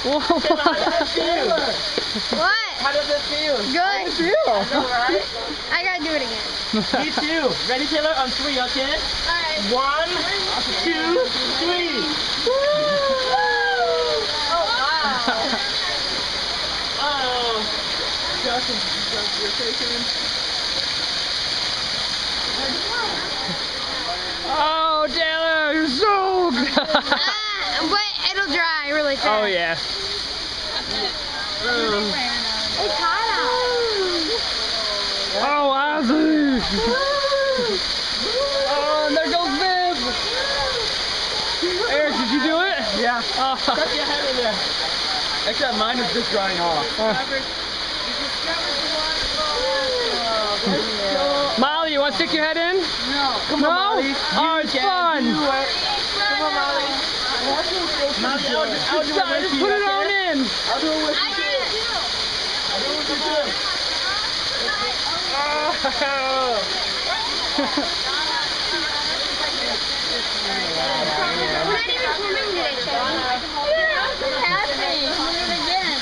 Whoa. How does it feel? What? How does it feel? Good. How do you feel? I know, right? I gotta do it again. Me too. Ready, Taylor? On 3, okay? Alright. 1, 2, 3. Oh, wow. Oh. Justin, you're taking. Oh, Taylor, you're so good. But it'll dry really fast. Oh, yeah. It's hot out. Oh, Ozzy. Oh, and there goes Viv. Eric, did you do it? Yeah. Oh. Stuck your head in there. Except mine is just drying off. Molly, you want to stick your head in? No. Come No? on, Molly. Oh, it's fun. Do it. Come on, Molly. Molly, I'll do it Just with you, put it okay? on in. I'll do it with you. I'll do it with you too. We're not even swimming today, Chad. Yeah, what's happening? We're doing it again.